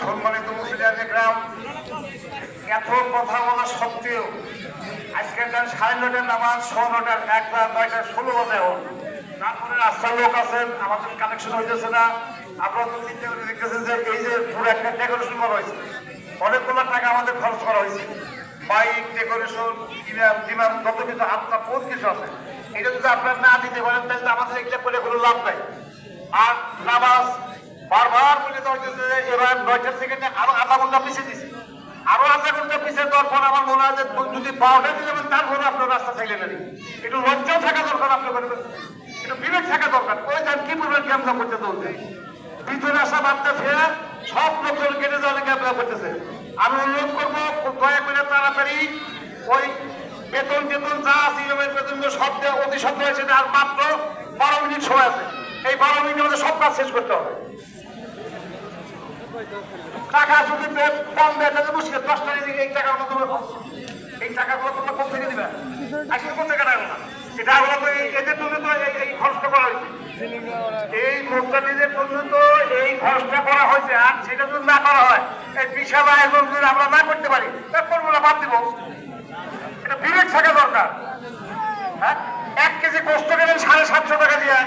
সম্মানিত মুসলিম গ্রাম, এত কথা বলা সত্ত্বেও আজকে 9:30 নামাজ 9:00 1টা 9টা 16 বাজে হোক, তারপরে রাস্তার লোক আছেন, আমাদের কানেকশন হইতেছে না। আপনারা তো চিন্তা করে দেখতেছেন যে এই যে পুরো একটা ডেকোরেশন করা হয়েছে, অনেকগুলো টাকা আমাদের খরচ করা হয়েছে, বাইক ডেকোরেশন, ইমাম যত কিছু আপনার বহুত কিছু আছে। এটা যদি আপনার না দিতে পারেন তাহলে আমাদের এগুলো করে কোনো লাভ নাই। আর নামাজ বারবার বলে দেওয়া হইতেছে যে এবার 9টা সেকেন্ডে আরো আধা ঘন্টা পিছিয়ে দিচ্ছে, আরো আধা ঘন্টা পিছিয়ে দেওয়ার পর আমার মনে হয় যে যদি 12টা দিয়ে যাবেন তারপরে আপনার রাস্তা চাইলেন না। একটু লজ্জাও থাকা দরকার, আপনার একটু বিবেক থাকা দরকার। ওই যান কি বলবেন কি আমরা করতে চলছে ভিতরে আসা বার্তা ফের সব লোকজন কেটে যাওয়া লেগে আপনারা করতেছে। আমি অনুরোধ করবো দয়া করে তাড়াতাড়ি ওই বেতন যা আছে বেতন সব দেওয়া অতি সত্য হয়েছে। আর মাত্র 12 মিনিট সময় আছে, এই 12 মিনিটের মধ্যে সব কাজ শেষ করতে হবে। টাকা যদি কম দেয় তাহলে মুশকিল, 10 টাকা এই টাকার মতো এই টাকাগুলো তোমরা কোথা থেকে দিবে? আজকে কোথা থেকে টাকা না, এটা হলো তো এদের জন্য তো এই খরচটা করা হয়েছে, এই মুক্তাদিদের জন্য তো এই খরচটা করা হয়েছে। আর সেটা যদি না করা হয়, এই বিশাল আয়োজন যদি আমরা না করতে পারি তার করবো না, বাদ দিব। এটা বিবেক থাকা দরকার। হ্যাঁ, 1 কেজি গোস্ত গেলেন 750 টাকা দিয়ে।